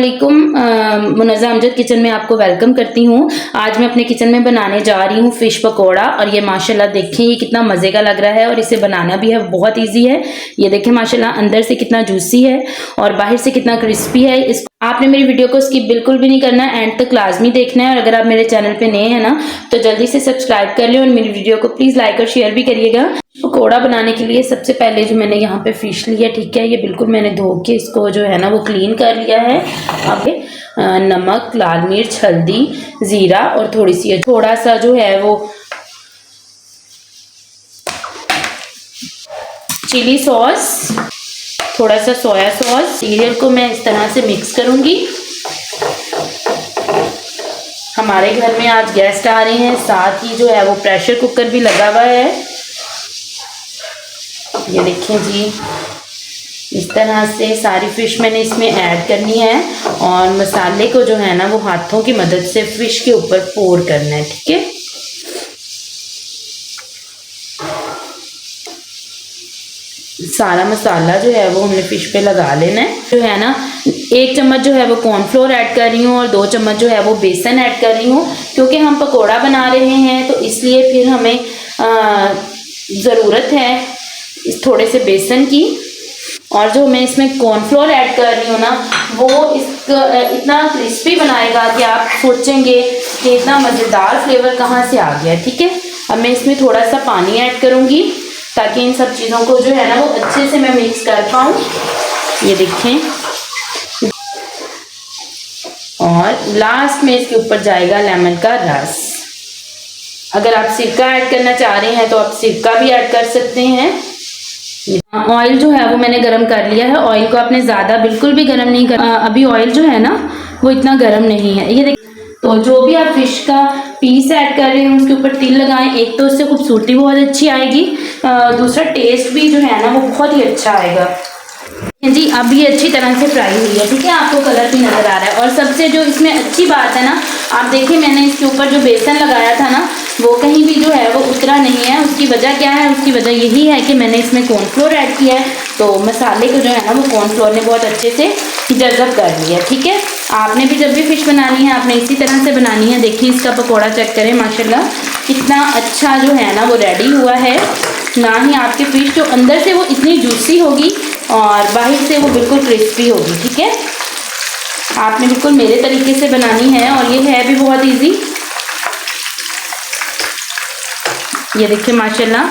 अस्सलामुअलैकुम। मुनज़्ज़ा अमजद किचन में आपको वेलकम करती हूँ। आज मैं अपने किचन में बनाने जा रही हूँ फ़िश पकोड़ा और ये माशाल्लाह देखें ये कितना मज़े का लग रहा है और इसे बनाना भी है बहुत इजी है। ये देखें माशाल्लाह अंदर से कितना जूसी है और बाहर से कितना क्रिस्पी है। इस आपने मेरी वीडियो को स्किप बिल्कुल भी नहीं करना है, एंड तक लाजमी देखना है। और अगर आप मेरे चैनल पे नए हैं ना तो जल्दी से सब्सक्राइब कर लें और मेरी वीडियो को प्लीज़ लाइक और शेयर भी करिएगा। पकोड़ा बनाने के लिए सबसे पहले जो मैंने यहाँ पे फिश ली है, ठीक है, ये बिल्कुल मैंने धो के इसको जो है ना वो क्लीन कर लिया है। अब नमक, लाल मिर्च, हल्दी, ज़ीरा और थोड़ा सा जो है वो चिली सॉस, थोड़ा सा सोया सॉस, सीरियल को मैं इस तरह से मिक्स करूँगी। हमारे घर में आज गेस्ट आ रहे हैं, साथ ही जो है वो प्रेशर कुकर भी लगा हुआ है। ये देखें जी, इस तरह से सारी फिश मैंने इसमें ऐड करनी है और मसाले को जो है ना वो हाथों की मदद से फिश के ऊपर पोर करना है, ठीक है। सारा मसाला जो है वो हमने फिश पे लगा लेना है। जो है ना 1 चम्मच जो है वो कॉर्नफ्लोर ऐड कर रही हूँ और 2 चम्मच जो है वो बेसन ऐड कर रही हूँ, क्योंकि हम पकोड़ा बना रहे हैं तो इसलिए फिर हमें ज़रूरत है थोड़े से बेसन की। और जो मैं इसमें कॉर्नफ्लोर ऐड कर रही हूँ ना वो इसका इतना क्रिस्पी बनाएगा कि आप सोचेंगे कि इतना मज़ेदार फ्लेवर कहाँ से आ गया, ठीक है। अब मैं इसमें थोड़ा सा पानी ऐड करूँगी ताकि इन सब चीज़ों को जो है ना वो अच्छे से मैं मिक्स कर पाऊँ। ये देखें, और लास्ट में इसके ऊपर जाएगा लेमन का रस। अगर आप सिरका ऐड करना चाह रहे हैं तो आप सिरका भी ऐड कर सकते हैं। ऑयल जो है वो मैंने गरम कर लिया है। ऑयल को आपने ज़्यादा बिल्कुल भी गरम नहीं करना, अभी ऑयल जो है ना वो इतना गरम नहीं है। ये देखिए, तो जो भी आप फिश का पीस ऐड कर रहे हैं उसके ऊपर तिल लगाएं। एक तो इससे खूबसूरती बहुत अच्छी आएगी, दूसरा टेस्ट भी जो है ना वो बहुत ही अच्छा आएगा जी। अब ये अच्छी तरह से फ्राई हुई है, ठीक है, आपको कलर भी नज़र आ रहा है। और सबसे जो इसमें अच्छी बात है ना, आप देखिए मैंने इसके ऊपर जो बेसन लगाया था ना वो कहीं भी जो है वो उतरा नहीं है। उसकी वजह क्या है? उसकी वजह यही है कि मैंने इसमें कॉर्नफ्लोर ऐड किया है, तो मसाले को जो है ना वो कॉर्नफ्लोर ने बहुत अच्छे से जज़ब कर लिया, ठीक है। आपने भी जब भी फिश बनानी है आपने इसी तरह से बनानी है। देखिए इसका पकौड़ा चेक करें, माशाल्लाह कितना अच्छा जो है ना वो रेडी हुआ है। ना ही आपकी फिश जो अंदर से वो इतनी जूसी होगी और बाहर से वो बिल्कुल क्रिस्पी होगी, ठीक है। आपने बिल्कुल मेरे तरीके से बनानी है और ये है भी बहुत इजी। ये देखिए माशाल्लाह